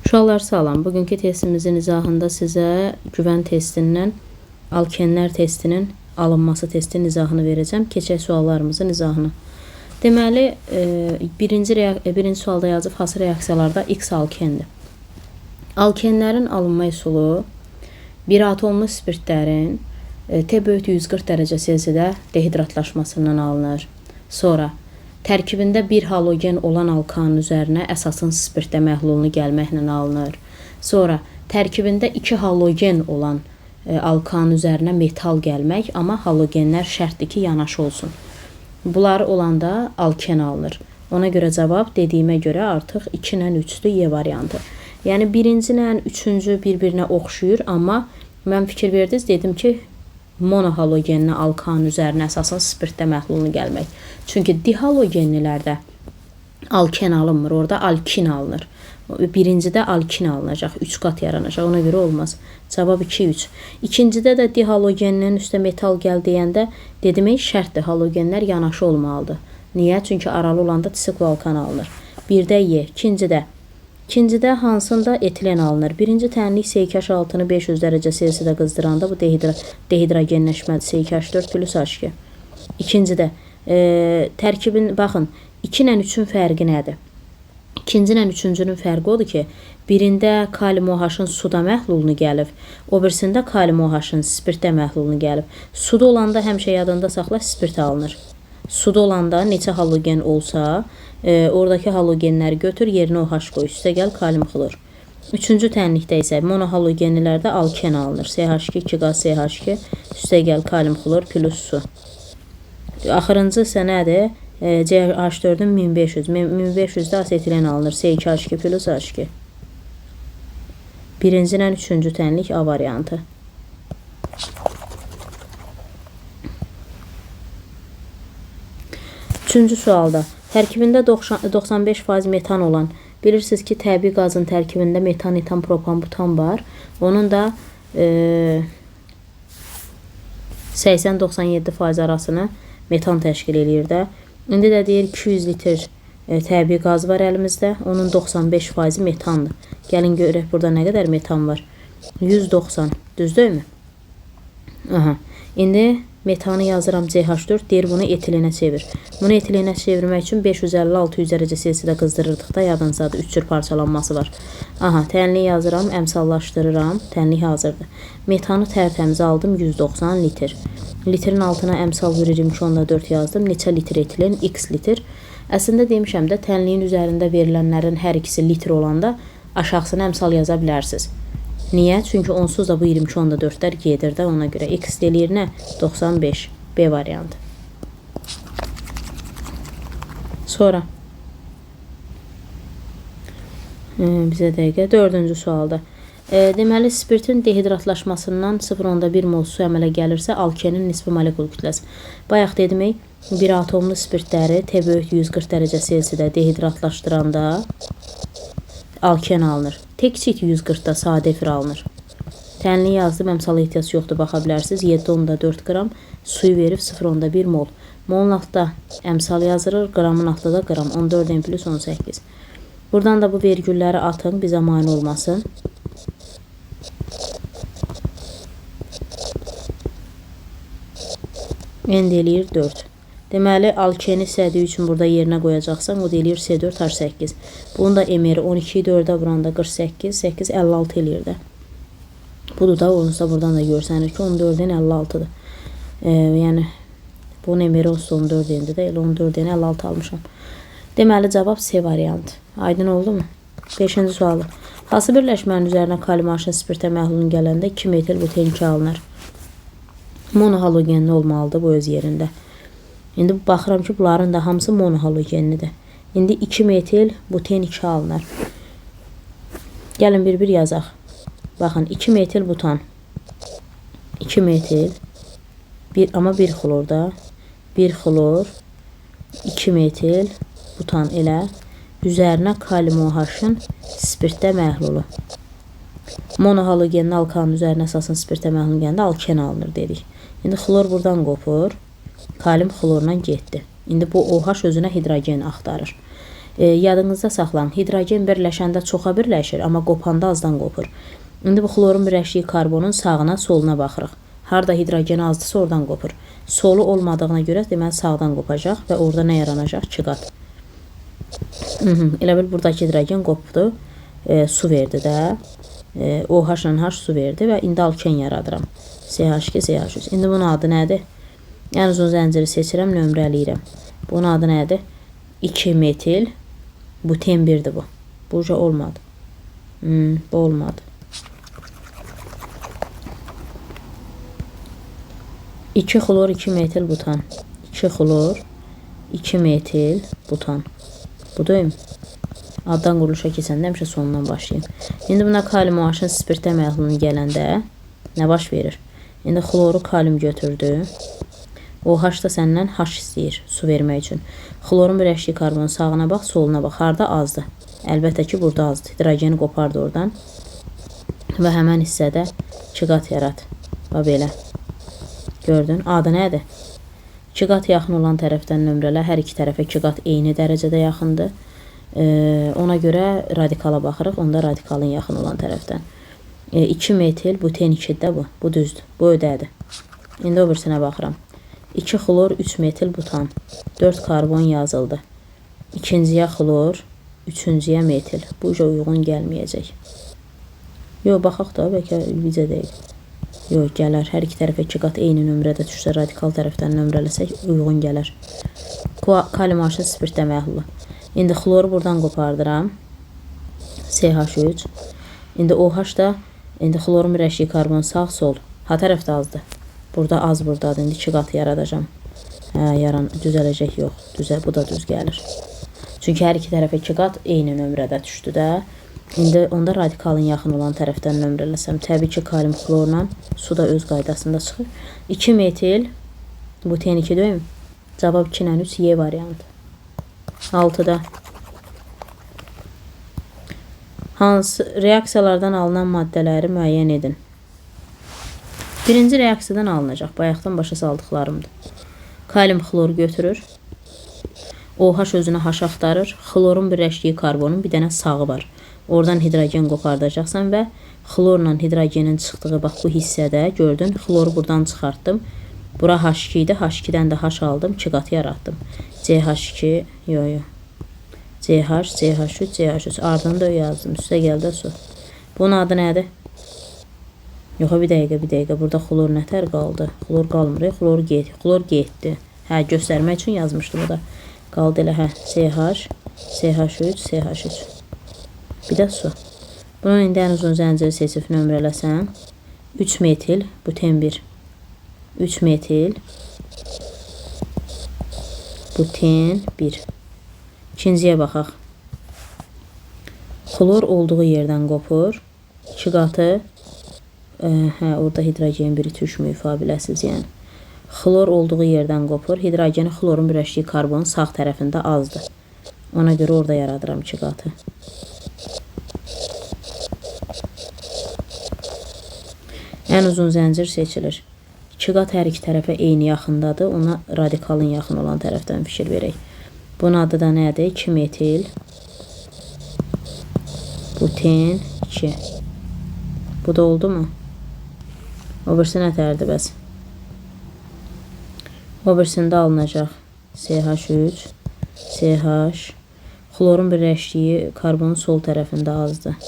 Uşaqlar salam. Bugünkü testimizin izahında sizə güvən testindən alkenlər testinin alınması testinin izahını verəcəm. Keçək suallarımızın izahını. Deməli, birinci sualda yazıb hansı reaksiyalarda X alkendir. Alkenlərin alınma üsulu bir atomlu spirtlərin T böyütü 140 dərəcə Selsidə dehidratlaşmasından alınır. Sonra tərkibində bir halogen olan alkanın üzərinə əsasın spirtdə məhlulunu gəlməklə alınır. Sonra tərkibində 2 halogen olan alkanın üzərinə metal gəlmək, amma halogenlər şərtdir ki, yanaşı olsun. Bunlar olanda alken alınır. Ona görə cavab dediyimə görə artıq 2 ilə 3-dür, Y variantı. Yəni birinci ilə üçüncü bir-birinə oxşuyur, amma mən fikir verdiniz, dedim ki, monohalogenli alkanın üzərinə əsasın spirtdə məhlulunu gəlmək. Çünki dihalogenlilərdə alken alınmır, orada alkin alınır. Birincidə alkin alınacaq, 3 qat yaranacaq, ona görə olmaz. Cavab 2-3. İkincidə də dihalogenlərin üstə metal gəl deyəndə demək şərtdir, halogenlər yanaşı olmalıdır. Niyə? Çünki aralı olanda disikloalkan alınır. Birdə Y, İkincidə hansında etilen alınır? Birinci tənlik SH6-nı 500 dərəcə Selsidə qızdıranda bu dehidrogenləşmədir. SH4 plus H2. İkincidə tərkibin, baxın, 2 ilə 3-ün fərqi nədir? İkinci ilə üçüncünün fərqi odur ki, birində kalium OH-ın suda məhlulunu gəlib, o birisində kalium OH-ın spirtdə məhlulunu gəlib. Suda olanda həmişə yadında saxla, spirt alınır. Suda olanda neçə halogen olsa, oradakı halogenləri götür, yerinə OH qoy, üstə gəl kalium xlor. Üçüncü tənlikdə isə monohalogenlilərdə alken alınır. CH2, 2 qaz CH2, üstə gəl kalium xlor plus su. Axırıncı isə nədir? CH4-ün 1500. 1500-də asetilen alınır. C2H2 plus H2. Birinci ilə üçüncü tənlik A variantı. Üçüncü sualda tərkibində 95% metan olan, bilirsiniz ki, təbii qazın tərkibində metan, etan, propan, butan var. Onun da 80-97% arasını metan təşkil edir də. İndi də deyir 200 litr təbii qaz var əlimizdə. Onun 95% metandır. Gəlin görək burada nə qədər metan var. 190, düzdürmü? Aha. İndi metanı yazıram CH4, deyir bunu etilenə çevir. Bunu etilenə çevirmək üçün 550-600 dərəcə Selsidə qızdırırdıqda yadınızdadır, 3 cür parçalanması var. Aha, tənliyi yazıram, əmsallaşdırıram, tənlik hazırdır. Metanı tərtəmiz aldım 190 litr. Litrin altına əmsal veririm ki, onda 4 yazdım. Neçə litr etilen? X litr. Əslində demişəm də, tənliyin üzərində verilənlərin hər ikisi litr olanda aşağısına əmsal yaza bilərsiniz. Niyə? Çünki onsuz da bu 22-4'lər gedir də, ona görə X eləyir nə? 95. B variantı. Sonra bizə dəqiqə 4-cü sualda. Deməli, spirtin dehidratlaşmasından 0,1 mol su əmələ gəlirsə, alkenin nisbi molekul kütləsi. Bayaq demək, bir atomlu spirtləri T böyük 140 dərəcə Selsidə dehidratlaşdıranda alken alınır. Tek 140'da sadə efir alınır. Tənliyi yazdım, əmsala ehtiyac yoxdur, baxa bilərsiniz. 7,4 qram suyu verib 0,1 mol. Molun altında əmsal yazılır, qramın altında da qram. 14 n plus 18. Buradan da bu vergülləri atın, bizə mane olmasın. N deyir 4. Deməli, alkeni S4 üçün burada yerinə qoyacaqsan, o deyir S4H8. Bunun da emeri 12'yi 4'ə vuranda 48, 8, 56 eləyir də. Budur da, olunsa buradan da görsənir ki, 14'ün 56'dır. Yəni, bunun emeri 14'indi də, 14'ün 56 almışam. Deməli, cavab C variantı. Aydın oldu mu? 5-ci sualı. Hansı birləşmənin üzərinə kalium OH-ın spirtə məhlulun gələndə 2 metil buten 2 alınır? Monohalogenli olmalıdır bu öz yerində. İndi baxıram ki, bunların da hamısı monohalogenlidir. İndi 2 metil buten 2 alınır. Gəlin bir-bir yazaq. Baxın, 2 metil butan. 2 metil. Amma 1 xlor da. 1 xlor. 2 metil butan elə. Üzərinə kalium OH-ın spirtdə məhlulu. Monohalogenli alkanın üzərinə əsasın spirtdə məhlulu gəndə alken alınır dedik. İndi xlor buradan qopur. Kalium xlorla getdi. İndi bu OH özünə hidrogen axtarır. Yadınızda saxlayın. Hidrogen birləşəndə çoxa birləşir, amma qopanda azdan qopur. İndi bu xlorun birləşdiyi karbonun sağına, soluna baxırıq. Harda hidrogen azdısa oradan qopur. Solu olmadığına görə deməli sağdan qopacaq və orada nə yaranacaq? Çiqat. Elə bil buradakı hidrogen qopdu. Su verdi də. OH ilə H su verdi və indi alken yaradıram. CH2, CH3. İndi bunun adı nədir? Ən uzun zənciri seçirəm, nömrələyirəm. Bunun adı nədir? 2 metil buten 1'dir bu. Burca olmadı. Bu olmadı. 2 xlor 2 metil butan. 2 xlor 2 metil butan. Bu deyim. Addan quruluşa keçəndə həmişə sonundan başlayayım. İndi buna kalium OH-ın spirtə məhlulunu gələndə nə baş verir? İndi xloru kalium götürdü. OH da səndən H istəyir su vermək üçün. Xlorun birləşdiyi karbonun sağına bax, soluna bax. Harda azdır? Əlbəttə ki, burada azdır. Hidrogeni qopardı oradan. Və həmən hissədə çiqat yarat. Bax belə. Gördün? Adı nədir? Çiqat yaxın olan tərəfdən nömrələ. Hər iki tərəfə çiqat eyni dərəcədə yaxındır. Ona görə radikala baxırıq. Onda radikalın yaxın olan tərəfdən. 2 metil buten 2-də bu. Bu düzdür. Bu ödədir. İndi o birisinə baxıram. 2 xlor 3 metil butan. 4 karbon yazıldı. İkinciyə xlor, üçüncüyə metil. Bu uca uyğun gəlməyəcək. Yox, baxaq da, bəlkə bizə deyil. Yox, gələr. Hər iki tərəfə çiqat eyni nömrədə düşsə, radikal tərəfdən nömrələsək uyğun gələr. Kalium OH spirtdə məhlulu. İndi xloru buradan qopardıram. CH3. İndi OH da, indi xlorun birləşdiyi karbon sağ, sol. Ha tərəfdə azdır. Burada az buradadır. İndi çiqat yaradacağım. Düzələcək yox. Bu da düz gəlir. Çünki hər iki tərəfə çiqat eyni nömrədə düşdü də. İndi onda radikalın yaxın olan tərəfdən nömrələsəm, təbii ki, kalium xlorla su da öz qaydasında çıxır. 2 metil buten 2 deyim. Cavab 2 ilə 3 Y variantı. 6-da. Hansı reaksiyalardan alınan maddələri müəyyən edin. Birinci reaksiyadan alınacaq. Bayaqdan başa saldıqlarımdır. Kalium xloru götürür. OH özünə H axtarır. Xlorun birləşdiyi karbonun bir dənə sağı var. Oradan hidrogen qopardacaqsan və xlorla hidrogenin çıxdığı bax bu hissədə gördün. Xloru buradan çıxartdım. Bura H2 idi. H2-dən də H aldım. Çiqat yaratdım. CH2, CH, CH3, CH3. Ardını da yazdım. Üstə gəldi su. Bunun adı nədir? Yox, bir dəqiqə. Burada xlor nətər qaldı? Xlor qalmır. Xlor getdi. Hə, göstərmək üçün yazmışdım o da. Qaldı elə, hə. CH, CH3, CH3. Bir də su. Bunun indi ən uzun zənciri seçib nömrələsən. 3 metil buten 1. 3 metil buten 1. İkinciyə baxaq. Xlor olduğu yerdən qopur. Çiqatı, orada hidrogen biri düşmüyor fabiləsiz, yəni. Xlor olduğu yerdən qopur. Hidrogeni xlorun birləşdiyi karbonun sağ tərəfində azdır. Ona görə orada yaradıram çiqatı. Ən uzun zəncir seçilir. Çiqat hər iki tərəfə eyni yaxındadır. Ona radikalın yaxın olan tərəfdən fikir verək. Bunun adı da nədir? 2 metil buten 2. Bu da oldu mu? O birisi nətərdir bəs? O birisində alınacaq. CH3, CH. Xlorun birləşdiyi karbonun sol tərəfində azdır.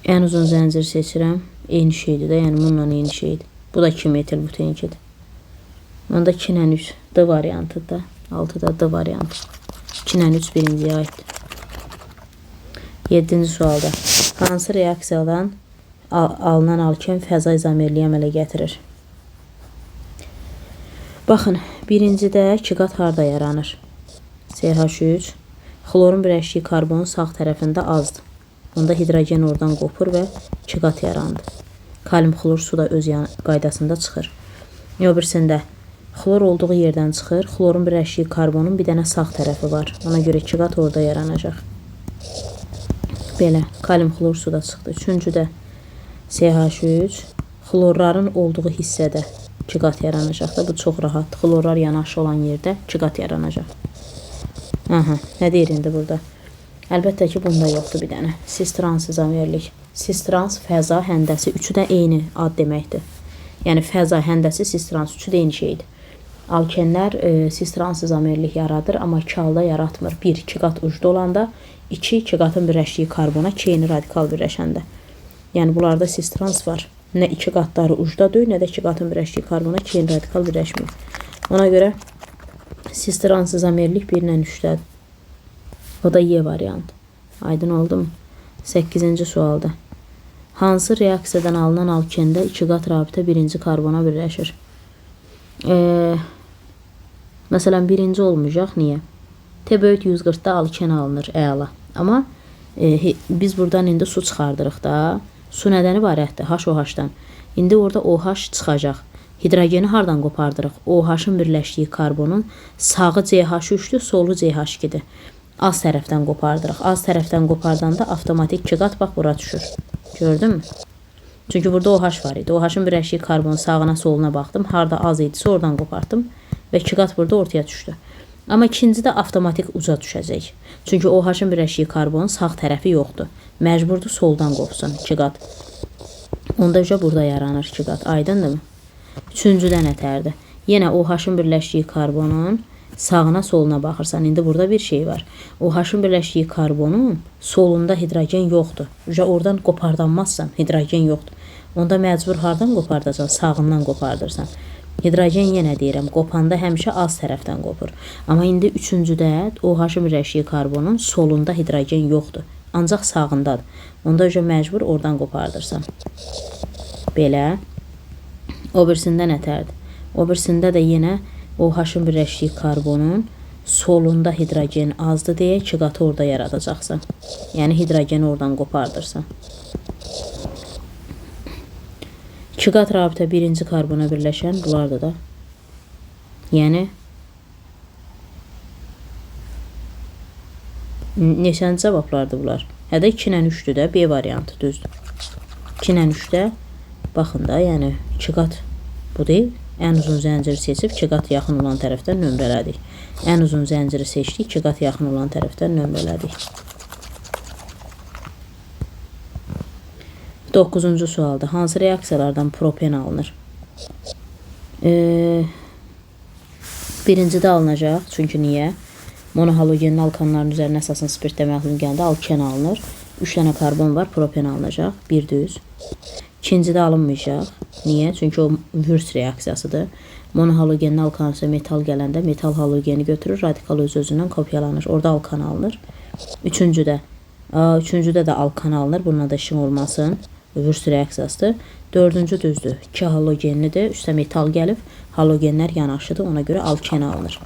Ən uzun zəncir seçirəm. Eyni şeydir də, yəni bununla eyni şeydir. Bu da 2 metil buten 2'dir. Onda 2 ilə 3 D variantıdır. 6'da D variantı. 2 ilə 3 birinciyə aiddir. 7-ci sualda. Hansı reaksiyadan alınan alken fəza izomerliyi əmələ gətirir? Baxın, birincidə çiqat harda yaranır? CH3. Xlorun birləşdiyi karbonun sağ tərəfində azdır. Onda hidrogen oradan qopur və çiqat yarandı. Kalium xlor su da öz qaydasında çıxır. O birisində xlor olduğu yerdən çıxır. Xlorun birləşdiyi karbonun bir dənə sağ tərəfi var. Ona görə çiqat orada yaranacaq. Belə, kalium xlor suda çıxdı. Üçüncüdə CH3. Xlorların olduğu hissədə 2 qat yaranacaq da. Bu çox rahat. Xlorlar yanaşı olan yerdə 2 qat yaranacaq. Aha, nə deyir indi burada? Əlbəttə ki, bunda yoxdur bir dənə. Cis-trans izomerlik. Cis-trans fəza həndəsi. Üçü də eyni ad deməkdir. Yəni fəza həndəsi, cis-trans üçü də eyni şeydir. Alkenlər cis-trans izomerlik yaradır, amma 2 halda yaratmır. 1, 2 qat ucda olanda, 2, 2 qatın birləşdiyi karbona, 2 eyni radikal birləşəndə. Yəni bunlarda cis-trans var. Nə 2 qatları ucda deyil, nə də 2 qatın birləşdiyi karbona 2 eyni radikal birləşmir. Ona görə cis-trans izomerlik 1 ilə 3-dədir. O da Y variantı. Aydın oldu mu? 8-ci sualda. Hansı reaksiyadan alınan alkende 2 qat rabitə 1-ci karbona birləşir? Məsələn, 1-ci olmayacaq. Niyə? T böyük 140-da alken alınır. Əla. Amma biz buradan indi su çıxardırıq da. Su nədən ibarətdir? HOH-dan. İndi orada OH çıxacaq. Hidrogeni hardan qopardırıq? OH-ın birləşdiyi karbonun sağı CH3-dür, solu CH2-dir. Az tərəfdən qopardırıq. Az tərəfdən qopardanda avtomatik 2 qat bax bura düşür. Gördün mü? Çünki burada OH var idi. OH-ın birləşdiyi karbonun sağına soluna baxdım. Harda az idisə oradan qopardım və 2 qat burada ortaya düşdü. Amma ikincidə avtomatik uca düşəcək. Çünki OH-ın birləşdiyi karbonun sağ tərəfi yoxdur. Məcburdur soldan qopsun 2 qat. Onda burada yaranır 2 qat. Aydındırmı? Üçüncüdə nətərdir? Yenə OH-ın birləşdiyi karbonun sağına soluna baxırsan. İndi burada bir şey var. OH-ın birləşdiyi karbonun solunda hidrogen yoxdur. Oradan qopardanmazsan, hidrogen yoxdur. Onda məcbur hardan qopardacaqsan? Sağından qopardırsan. Hidrogen yenə deyirəm, qopanda həmişə az tərəfdən qopur. Amma indi üçüncüdə OH-ın birləşdiyi karbonun solunda hidrogen yoxdur. Ancaq sağındadır. Onda məcbur oradan qopardırsan. Belə. O birisində nətərdir? O birisində də yenə OH-ın birləşdiyi karbonun solunda hidrogen azdır deyə 2 qatı orada yaradacaqsan. Yəni hidrogeni oradan qopardırsan. 2 qat rabitə 1-ci karbona birləşən bunlardır da. Yəni neçənci cavablardır bunlar? Hədə 2 ilə 3-dür də, B variantı düzdür. 2 ilə 3-də baxın da, yəni 2 qat bu deyil. Ən uzun zənciri seçib 2 qat yaxın olan tərəfdən nömrələdik. Ən uzun zənciri seçdik, 2 qat yaxın olan tərəfdən nömrələdik. 9-cu sualda hansı reaksiyalardan propen alınır? Birincidə alınacaq. Çünki niyə? Monohalogenli alkanların üzərinə əsasən spirtdə məhlul gəndə alken alınır. 3 dənə karbon var, propen alınacaq. 1 düz. İkincidə alınmayacaq. Niyə? Çünki o Würz reaksiyasıdır. Monohalogenli alkan isə metal gələndə metal halogeni götürür, radikal öz-özündən kopyalanır. Orada alkan alınır. Üçüncüdə də alkan alınır. Bununla da işin olmasın. Würz reaksiyasıdır. Dördüncü düzdür. 2 halogenlidir. Üstə metal gəlib. Halogenlər yanaşıdır. Ona görə alken alınır.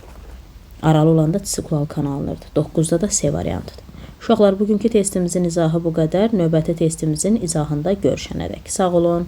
Aralı olanda sikloalkan alınırdı. 9-da da C variantıdır. Uşaqlar, bugünkü testimizin izahı bu qədər. Növbəti testimizin izahında görüşənədək. Sağ olun.